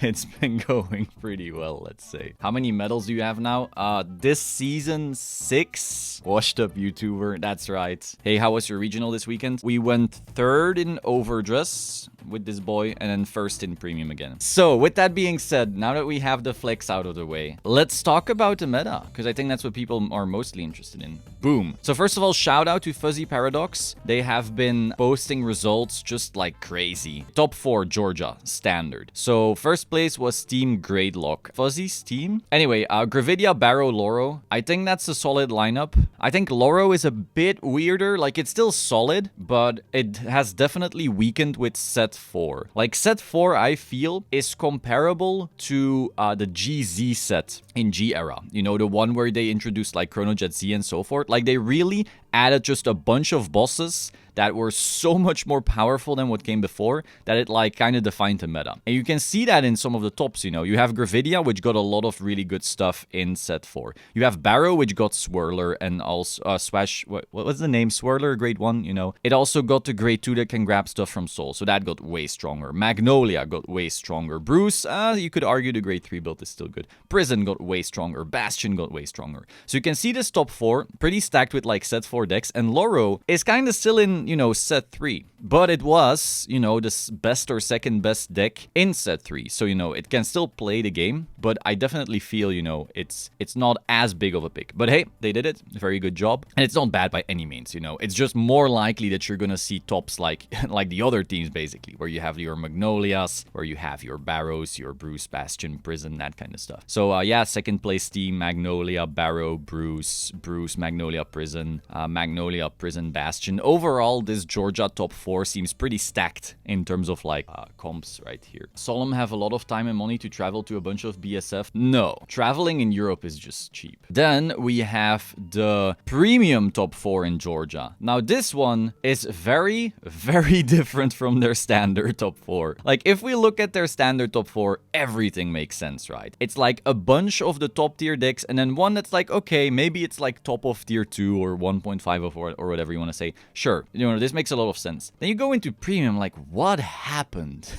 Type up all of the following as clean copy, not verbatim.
it's been going pretty well, let's say. How many medals do you have now? This season, 6. Washed up YouTuber, that's right. Hey, how was your regional this weekend? We went 3rd in Overdress with this boy, and then 1st in Premium again. So, with that being said, now that we have the flex out of the way, let's talk about the meta, because I think that's what people are mostly interested in. Boom. So first of all, shout out to Fuzzy Paradox. They have been posting results just like crazy. Top 4, Georgia, standard. So first place was Team Gradelock. Fuzzy's team? Anyway, Gravidia, Barrow, Loro. I think that's a solid lineup. I think Loro is a bit weirder. Like, it's still solid, but it has definitely weakened with set 4. Like, set 4, I feel, is comparable to the GZ set in G era. You know, the one where they introduced like Chronojet Z and so forth. Like, they really added just a bunch of bosses that were so much more powerful than what came before that it like kind of defined the meta. And you can see that in some of the tops, you know. You have Gravidia, which got a lot of really good stuff in set 4. You have Barrow, which got Swirler and also Swash, what was the name? Swirler, grade 1, you know. It also got the grade 2 that can grab stuff from Soul, so that got way stronger. Magnolia got way stronger. Bruce, you could argue the grade 3 build is still good. Prison got way stronger. Bastion got way stronger. So you can see this top 4 pretty stacked with like set 4 decks, and Loro is kind of still in, you know, set 3. But it was, you know, the best or second best deck in set 3. So, you know, it can still play the game, but I definitely feel, you know, it's not as big of a pick. But hey, they did it. Very good job. And it's not bad by any means, you know. It's just more likely that you're gonna see tops like like the other teams, basically, where you have your Magnolias, where you have your Barrows, your Bruce, Bastion, Prison, that kind of stuff. So, yeah, second place team, Magnolia, Barrow, Bruce, Magnolia, Prison, Magnolia, Prison, Bastion. Overall, this Georgia top 4 seems pretty stacked in terms of like comps right here. Solemn have a lot of time and money to travel to a bunch of BSF. No, traveling in Europe is just cheap. Then we have the premium top 4 in Georgia. Now this one is very, very different from their standard top 4. Like, if we look at their standard top 4, everything makes sense, right? It's like a bunch of the top tier decks and then one that's like, okay, maybe it's like top of tier 2 or 1.5 of or whatever you want to say. Sure, you know, this makes a lot of sense. Then you go into premium, like, what happened?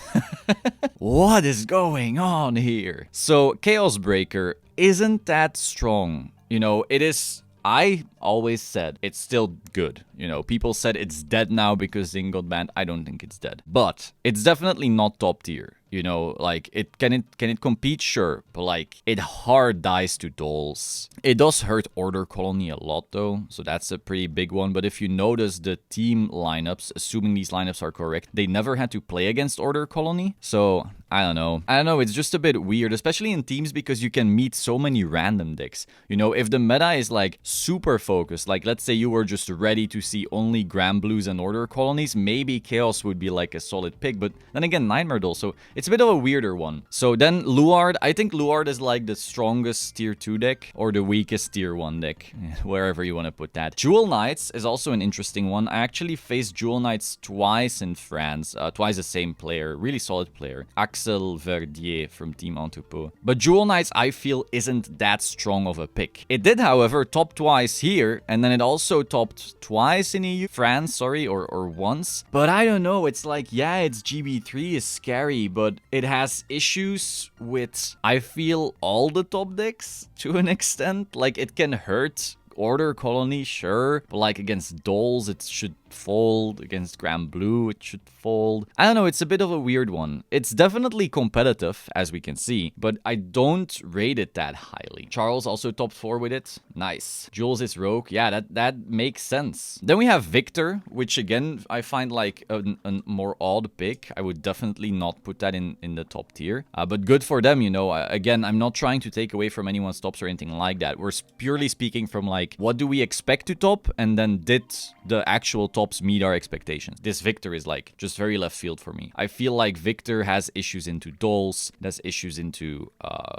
What is going on here? So Chaos Breaker isn't that strong. You know, it is. I always said it's still good. You know, people said it's dead now because Zing got banned. I don't think it's dead, but it's definitely not top tier. You know, like, can it compete? Sure, but like, it hard dies to dolls. It does hurt Order Colony a lot though, so that's a pretty big one. But if you notice the team lineups, assuming these lineups are correct, they never had to play against Order Colony. So I don't know, it's just a bit weird, especially in teams, because you can meet so many random decks. You know, if the meta is like super focused, like let's say you were just ready to see only Grand Blues and Order Colonies, maybe Chaos would be like a solid pick. But then again, Nightmare Doll, so it's a bit of a weirder one. So then Luard, I think Luard is like the strongest tier 2 deck or the weakest tier 1 deck, wherever you want to put that. Jewel Knights is also an interesting one. I actually faced Jewel Knights twice in France, twice the same player, really solid player, Axel Verdier from Team Entrepot. But Jewel Knights, I feel, isn't that strong of a pick. It did, however, top twice here, and then it also topped twice in EU, France, sorry, or once. But I don't know, it's like, yeah, its GB3 is scary, but it has issues with, I feel, all the top decks to an extent. Like, it can hurt Order Colony, sure, but like against Dolls, it should fold. Against Grand Blue, it should fold. I don't know, it's a bit of a weird one. It's definitely competitive, as we can see, but I don't rate it that highly. Charles also top 4 with it. Nice. Jules is Rogue. Yeah, that makes sense. Then we have Victor, which again, I find like a more odd pick. I would definitely not put that in the top tier. But good for them, you know. Again, I'm not trying to take away from anyone's tops or anything like that. We're purely speaking from like, what do we expect to top? And then did the actual tops meet our expectations? This Victor is like just very left field for me. I feel like Victor has issues into Dolls, it has issues into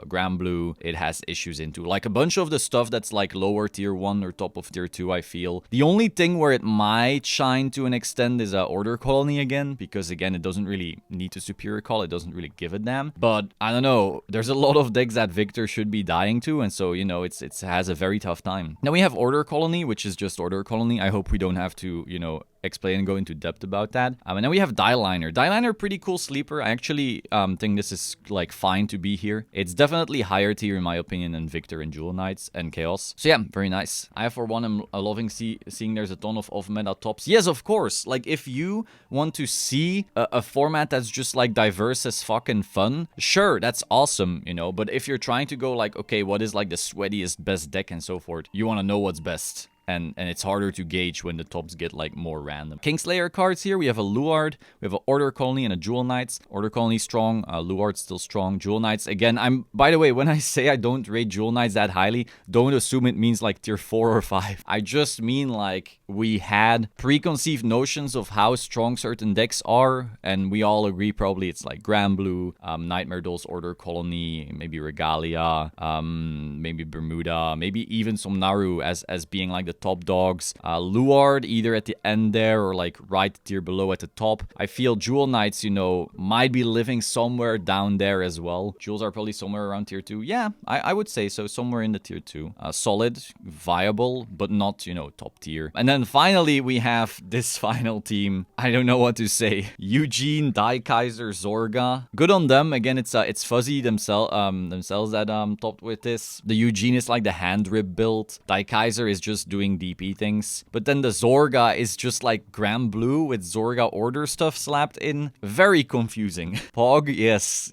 Grand Blue, it has issues into like a bunch of the stuff that's like lower tier 1 or top of tier 2, I feel. The only thing where it might shine to an extent is Order Colony again, because again, it doesn't really need to Superior Call, it doesn't really give a damn. But I don't know, there's a lot of decks that Victor should be dying to, and so, you know, it has a very tough time. Then we have Order Colony, which is just Order Colony. I hope we don't have to, you know, explain and go into depth about that. And then we have Dieliner. Dieliner, pretty cool sleeper. I actually think this is like fine to be here. It's definitely higher tier in my opinion than Victor and Jewel Knights and Chaos. So yeah, very nice. I for one am loving seeing there's a ton of meta tops. Yes, of course. Like if you want to see a format that's just like diverse as fucking fun, sure, that's awesome, you know. But if you're trying to go like, okay, what is like the sweatiest best deck and so forth, you want to know what's best. And it's harder to gauge when the tops get like more random. Kingslayer cards here. We have a Luard, we have an Order Colony and a Jewel Knights. Order Colony strong, Luard still strong. Jewel Knights, again, by the way, when I say I don't rate Jewel Knights that highly, don't assume it means like tier 4 or 5. I just mean like we had preconceived notions of how strong certain decks are, and we all agree probably it's like Grand Blue, Nightmare Dolls, Order Colony, maybe Regalia, maybe Bermuda, maybe even some Naru as being like the top dogs. Luard either at the end there or like right tier below at the top. I feel Jewel Knights, you know, might be living somewhere down there as well. Jewels are probably somewhere around tier 2. Yeah, I would say so, somewhere in the tier 2. Solid, viable, but not, you know, top tier. And then finally we have this final team. I don't know what to say. Eugene, Daikaiser, Zorga. Good on them. Again, it's Fuzzy themselves that topped with this. The Eugene is like the hand rib build. Daikaiser is just doing DP things. But then the Zorga is just like Grand Blue with Zorga order stuff slapped in. Very confusing. Pog, yes.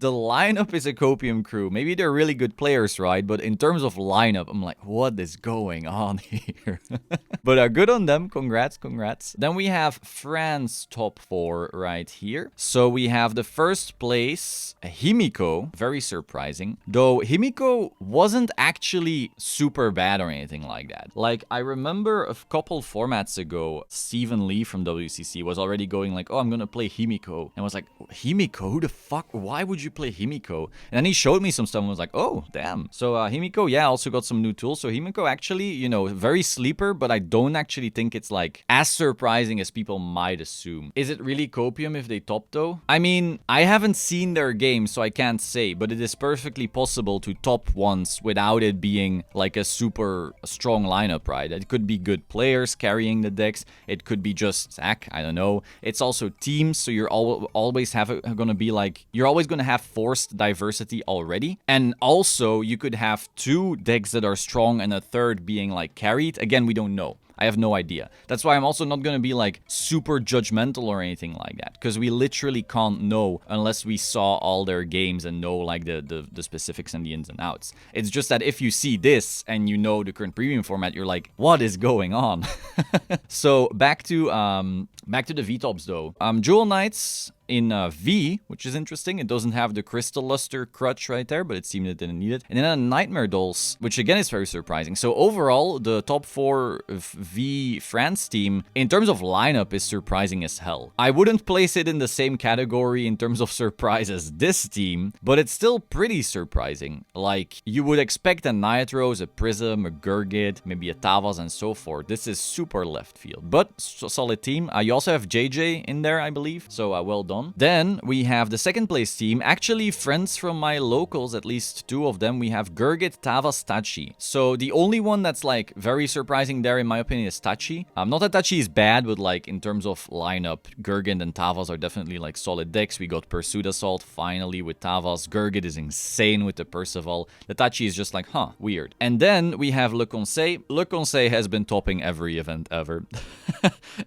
The lineup is a Copium crew. Maybe they're really good players, right? But in terms of lineup, I'm like, what is going on here? But good on them. Congrats. Then we have France top 4 right here. So we have the first place, Himiko. Very surprising. Though Himiko wasn't actually super bad or anything like that. Like, I remember a couple formats ago, Stephen Lee from WCC was already going like, oh, I'm gonna play Himiko. And I was like, Himiko? Who the fuck? Why would you play Himiko? And then he showed me some stuff and was like, oh, damn. So Himiko, yeah, also got some new tools. So Himiko actually, you know, very sleeper, but I don't actually think it's like as surprising as people might assume. Is it really Copium if they top though? I mean, I haven't seen their game, so I can't say, but it is perfectly possible to top once without it being like a super strong lineup, right? It could be good players carrying the decks. It could be just Zach, I don't know. It's also teams, so you're always gonna be like, you're always gonna have forced diversity already. And also, you could have 2 decks that are strong and a third being like carried. Again, we don't know. I have no idea. That's why I'm also not going to be like super judgmental or anything like that, because we literally can't know unless we saw all their games and know like the specifics and the ins and outs. It's just that if you see this and you know the current premium format, you're like, what is going on? So back to the V-tops though. Jewel Knights in V, which is interesting. It doesn't have the Crystal Luster crutch right there, but it seemed it didn't need it. And then Nightmare Dolls, which again is very surprising. So overall, the top 4 V France team, in terms of lineup, is surprising as hell. I wouldn't place it in the same category in terms of surprise as this team, but it's still pretty surprising. Like, you would expect a Nitros, a Prism, a Gurgit, maybe a Tavas, and so forth. This is super left field, but solid team. You also have JJ in there, I believe, so well done. Then we have the second place team, actually friends from my locals, at least 2 of them. We have Gurgit, Tavas, Tachi. So the only one that's like very surprising there in my opinion is Tachi. Not that Tachi is bad, but like in terms of lineup, Gurgit and Tavas are definitely like solid decks. We got Pursuit Assault finally with Tavas. Gurgit is insane with the Percival. The Tachi is just like, huh, weird. And then we have Le Conseil. Le Conseil has been topping every event ever.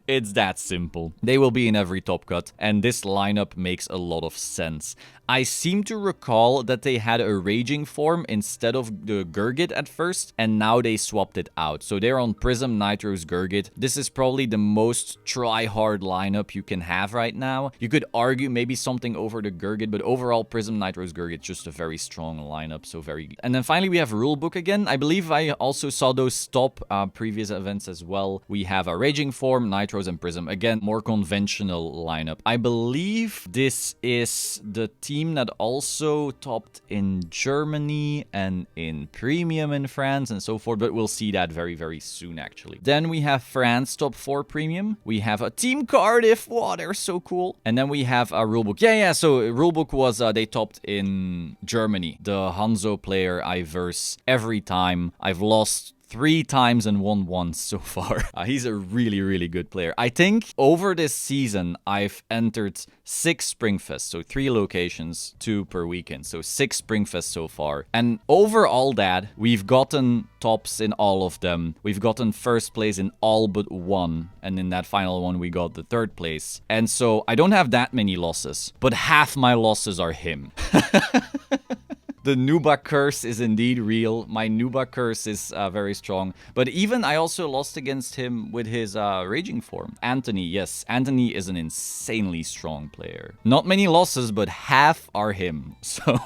It's that simple. They will be in every top cut, and this lineup makes a lot of sense. I seem to recall that they had a Raging form instead of the Gurgit at first, and now they swapped it out. So they're on Prism, Nitros, Gurgit. This is probably the most try-hard lineup you can have right now. You could argue maybe something over the Gurgit, but overall Prism, Nitros, Gurgit, just a very strong lineup, so very good. And then finally we have Rulebook again. I believe I also saw those top previous events as well. We have a Raging form, Nitros, and Prism. Again, more conventional lineup. I believe this is the team that also topped in Germany and in Premium in France and so forth, but we'll see that very, very soon actually. Then we have France top 4 Premium. We have a Team Cardiff. Wow, they're so cool. And then we have a Rulebook. Yeah, so Rulebook was, they topped in Germany. The Hanzo player I verse every time. I've lost 3 times and won once so far. He's a really, really good player. I think over this season, I've entered 6 SPRINGFEST, so 3 locations, 2 per weekend. So 6 SPRINGFEST so far. And over all that, we've gotten tops in all of them. We've gotten first place in all but 1. And in that final one, we got the 3rd place. And so I don't have that many losses, but half my losses are him. The Nuba curse is indeed real. My Nuba curse is very strong. But even I also lost against him with his raging form. Anthony, yes. Anthony is an insanely strong player. Not many losses, but half are him. So,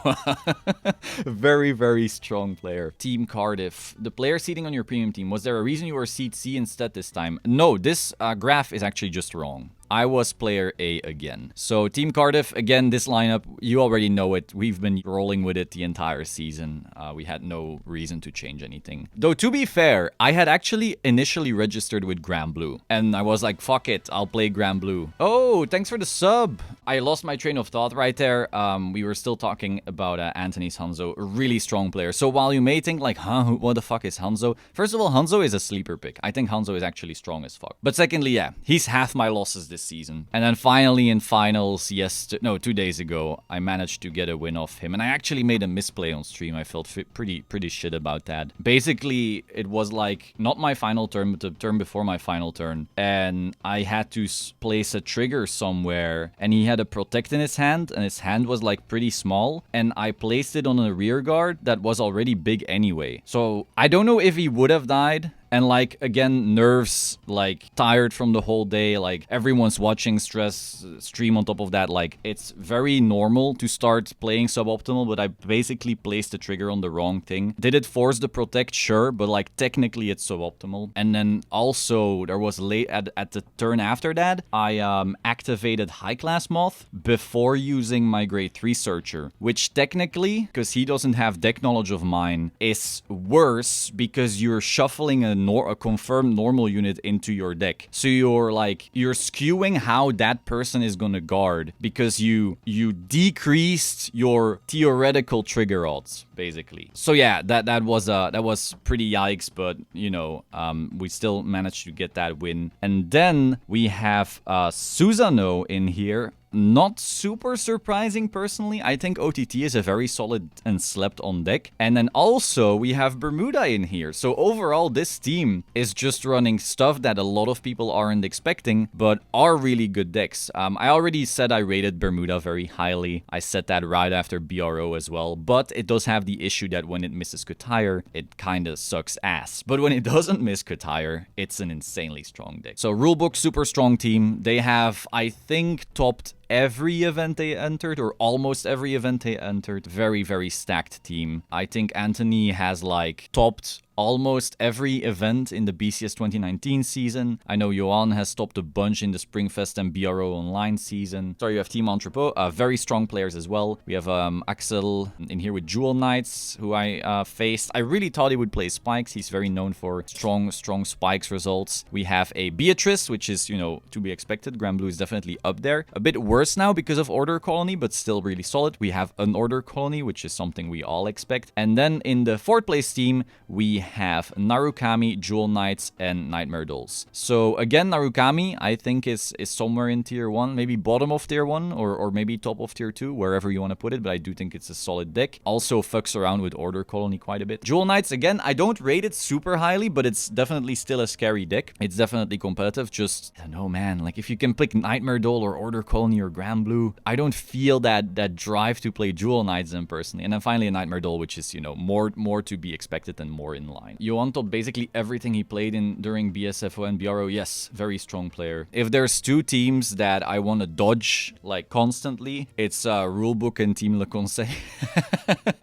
very, very strong player. Team Cardiff. The player seating on your premium team. Was there a reason you were seat C instead this time? No, this graph is actually just wrong. I was player A again. So Team Cardiff, again, this lineup, you already know it. We've been rolling with it the entire season. We had no reason to change anything. Though, to be fair, I had actually initially registered with Grand Blue. And I was like, fuck it, I'll play Grand Blue. Oh, thanks for the sub. I lost my train of thought right there. We were still talking about Anthony's Hanzo, a really strong player. So while you may think like, huh, what the fuck is Hanzo? First of all, Hanzo is a sleeper pick. I think Hanzo is actually strong as fuck. But secondly, yeah, he's half my losses this season. And then finally in finals, 2 days ago, I managed to get a win off him. And I actually made a misplay on stream. I felt pretty shit about that. Basically, it was like not my final turn, but the turn before my final turn. And I had to place a trigger somewhere. And he had a protect in his hand. And his hand was like pretty small. And I placed it on a rear guard that was already big anyway. So I don't know if he would have died. And like, again, nerves, like tired from the whole day, like everyone's watching stress stream on top of that. Like it's very normal to start playing suboptimal, but I basically placed the trigger on the wrong thing. Did it force the protect? Sure, but like technically it's suboptimal. And then also there was late at the turn after that, I activated High Class Moth before using my grade 3 searcher, which technically, because he doesn't have deck knowledge of mine, is worse because you're shuffling a confirmed normal unit into your deck. So you're skewing how that person is gonna guard because you decreased your theoretical trigger odds, basically. So yeah, that was pretty yikes, but you know, we still managed to get that win. And then we have Susano in here. Not super surprising, personally. I think OTT is a very solid and slept on deck. And then also we have Bermuda in here. So overall, this team is just running stuff that a lot of people aren't expecting, but are really good decks. I already said I rated Bermuda very highly. I said that right after BRO as well, but it does have the issue that when it misses Kutire, it kind of sucks ass. But when it doesn't miss Kutire, it's an insanely strong deck. So rulebook, super strong team. They have, I think, topped every event they entered, or almost every event they entered. Very, very stacked team. I think Anthony has like topped almost every event in the BCS 2019 season. I know Johan has topped a bunch in the SPRINGFEST and BRO Online season. Sorry, you have Team Entrepot, very strong players as well. We have Axel in here with Jewel Knights, who I faced. I really thought he would play Spikes. He's very known for strong Spikes results. We have a Beatrice, which is, you know, to be expected. Grand Blue is definitely up there. A bit worse now because of Order Colony, but still really solid. We have an Order Colony, which is something we all expect. And then in the 4th place team, we have Narukami, Jewel Knights, and Nightmare Dolls. So again, Narukami, I think is somewhere in tier 1, maybe bottom of tier 1, or maybe top of tier 2, wherever you want to put it, but I do think it's a solid deck. Also fucks around with Order Colony quite a bit. Jewel Knights, again, I don't rate it super highly, but it's definitely still a scary deck. It's definitely competitive, just, I don't know, man, like if you can pick Nightmare Doll or Order Colony or Grand Blue, I don't feel that drive to play Jewel Knights then personally. And then finally a Nightmare Doll, which is, you know, more to be expected and more in line. Johan topped basically everything he played in during BSFO and BRO. Yes, very strong player. If there's 2 teams that I want to dodge like constantly, it's Rulebook and Team Le Conseil.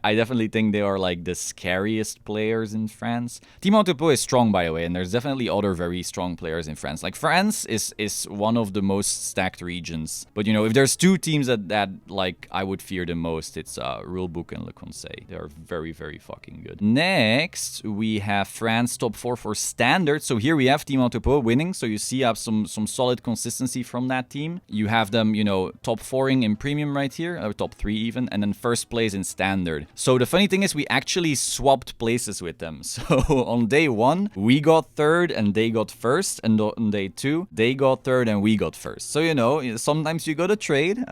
I definitely think they are like the scariest players in France. Team Entrepot is strong, by the way, and there's definitely other very strong players in France. Like France is one of the most stacked regions. But you know, if there's 2 teams that like I would fear the most, it's Rulebook and Le Conseil. They are very, very fucking good. Next, we have France top 4 for standard. So here we have Team Entrepot winning. So you see some solid consistency from that team. You have them, you know, top 4ing in premium right here, or top 3 even, and then first place in standard. standard. So the funny thing is we actually swapped places with them. So on day 1, we got 3rd and they got 1st. And on day 2, they got 3rd and we got 1st. So, you know, sometimes you gotta trade.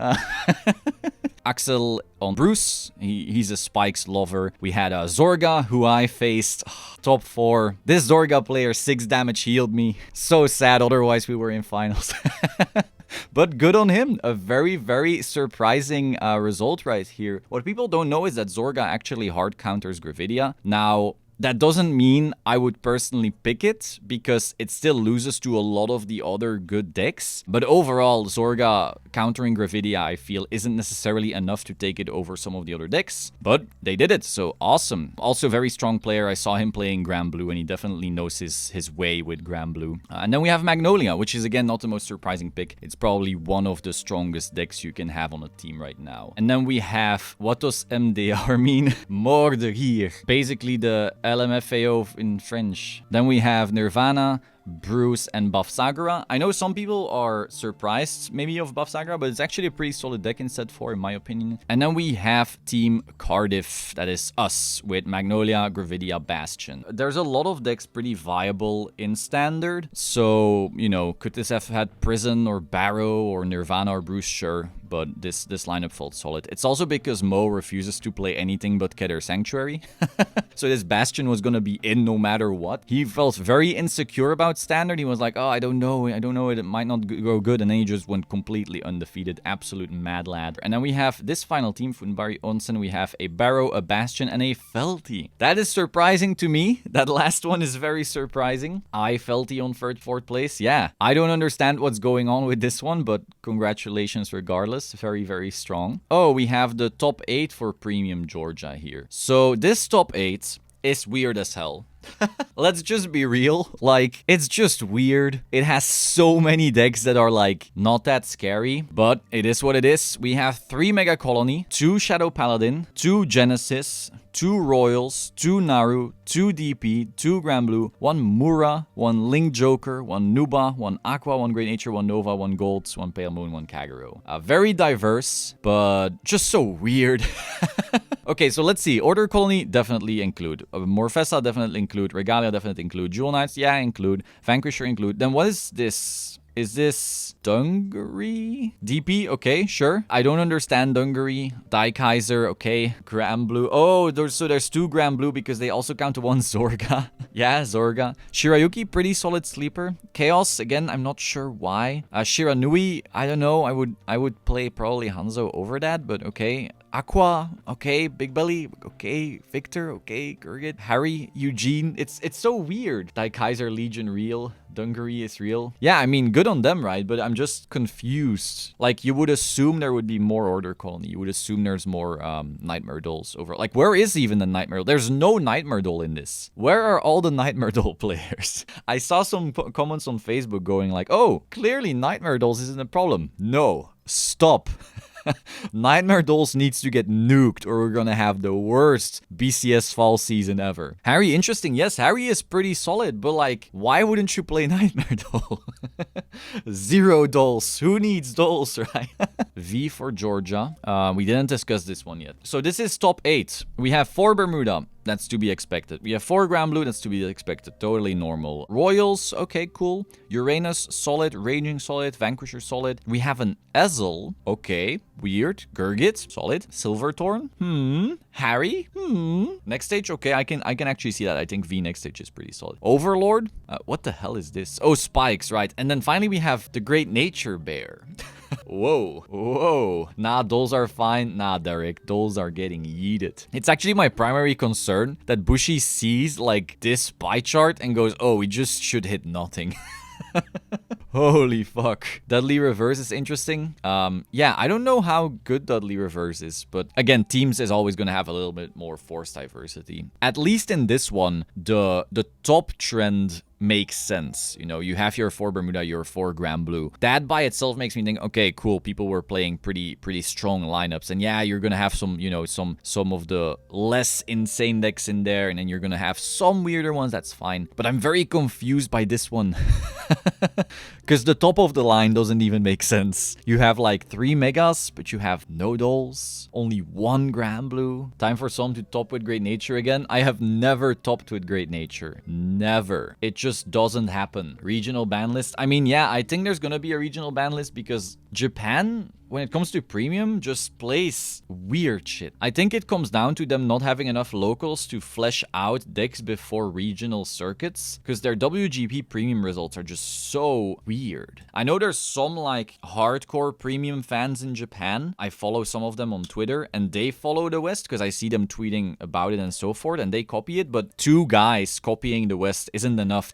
Axel on Bruce, he's a Spikes lover. We had Zorga, who I faced top 4. This Zorga player, 6 damage healed me. So sad, otherwise we were in finals. But good on him. A very, very surprising result right here. What people don't know is that Zorga actually hard counters Gravidia. Now, that doesn't mean I would personally pick it, because it still loses to a lot of the other good decks. But overall, Zorga countering Gravidia, I feel, isn't necessarily enough to take it over some of the other decks. But they did it, so awesome. Also, very strong player. I saw him playing Grand Blue, and he definitely knows his way with Grand Blue. And then we have Magnolia, which is, again, not the most surprising pick. It's probably one of the strongest decks you can have on a team right now. And then we have, what does MDR mean? Morderir. Basically, the LMFAO in French. Then we have Nirvana, Bruce, and Buff Sagura. I know some people are surprised maybe of Buff Sagura, but it's actually a pretty solid deck in set 4 in my opinion. And then we have Team Cardiff, that is us, with Magnolia, Gravidia, Bastion. There's a lot of decks pretty viable in Standard, so, you know, could this have had Prison or Barrow or Nirvana or Bruce? Sure, but this lineup felt solid. It's also because Mo refuses to play anything but Kether Sanctuary. So this Bastion was gonna be in no matter what. He felt very insecure about Standard. He was like, oh, I don't know, it might not go good. And then he just went completely undefeated. Absolute mad lad. And then we have this final team, Funbari Onsen. We have a Barrow, a Bastion, and a Felty. That is surprising to me. That last one is very surprising. I Felty on 3rd, 4th place. Yeah, I don't understand what's going on with this one, but congratulations regardless. Very, very strong. Oh, we have the top 8 for Premium Georgia here. So this top 8 is weird as hell. Let's just be real. Like, it's just weird. It has so many decks that are, like, not that scary, but it is what it is. We have 3 Mega Colony, 2 Shadow Paladin, 2 Genesis, 2 Royals, 2 Naru, 2 DP, 2 Grand Blue, 1 Mura, 1 Link Joker, 1 Nuba, 1 Aqua, 1 Great Nature, 1 Nova, 1 Gold, 1 Pale Moon, 1 Kagero. Very diverse, but just so weird. Okay, so let's see. Order Colony, definitely include. Morfessa, definitely include. Regalia, definitely include. Jewel Knights, yeah, include. Vanquisher, include. Then what is this? Is this Dungaree? DP, okay, sure. I don't understand Dungaree. Daikaiser, okay. Grand Blue. Oh, there's 2 Grand Blue because they also count to 1 Zorga. Yeah, Zorga. Shirayuki, pretty solid sleeper. Chaos, again, I'm not sure why. Shiranui, I don't know. I would play probably Hanzo over that, but okay. Aqua, okay. Big Belly, okay. Victor, okay. Gurgit, Harry, Eugene. It's so weird. Daikaiser, Legion, real. Dungaree is real. Yeah, I mean, good on them, right? But I'm just confused. Like, you would assume there would be more Order Colony. You would assume there's more Nightmare Dolls over. Like, where is even the Nightmare? There's no Nightmare Doll in this. Where are all the Nightmare Doll players? I saw some comments on Facebook going like, oh, clearly Nightmare Dolls isn't a problem. No, stop. Nightmare Dolls needs to get nuked or we're gonna have the worst BCS fall season ever. Harry, interesting. Yes, Harry is pretty solid, but like, why wouldn't you play Nightmare Doll? 0 dolls. Who needs dolls, right? V for Georgia. We didn't discuss this one yet. So this is top 8. We have 4 Bermuda. That's to be expected. We have 4 Grand Blue. That's to be expected. Totally normal. Royals. Okay, cool. Uranus, solid. Raging, solid. Vanquisher, solid. We have an Ezel. Okay, weird. Gurgit, solid. Silverthorn. Harry. Next stage. Okay, I can actually see that. I think V next stage is pretty solid. Overlord. What the hell is this? Oh, Spikes, right. And then finally we have the Great Nature Bear. Whoa. Nah, dolls are fine. Nah, Derek, dolls are getting yeeted. It's actually my primary concern that Bushi sees like this pie chart and goes, oh, we just should hit nothing. Holy fuck. Dudley Reverse is interesting. Yeah, I don't know how good Dudley Reverse is, but again, teams is always going to have a little bit more force diversity. At least in this one, the top trend makes sense. You know, you have your 4 Bermuda, your 4 Grand Blue. That by itself makes me think, okay, cool, people were playing pretty strong lineups. And yeah, you're gonna have some, you know, some of the less insane decks in there, and then you're gonna have some weirder ones, that's fine. But I'm very confused by this one. Because the top of the line doesn't even make sense. You have like 3 Megas, but you have no Dolls, only 1 Grand Blue. Time for some to top with Great Nature again. I have never topped with Great Nature. Never. It just doesn't happen. Regional ban list. I mean, yeah, I think there's gonna be a regional ban list because Japan, when it comes to premium, just plays weird shit. I think it comes down to them not having enough locals to flesh out decks before regional circuits, because their WGP premium results are just so weird. I know there's some like hardcore premium fans in Japan. I follow some of them on Twitter, and they follow the West because I see them tweeting about it and so forth, and they copy it, but 2 guys copying the West isn't enough to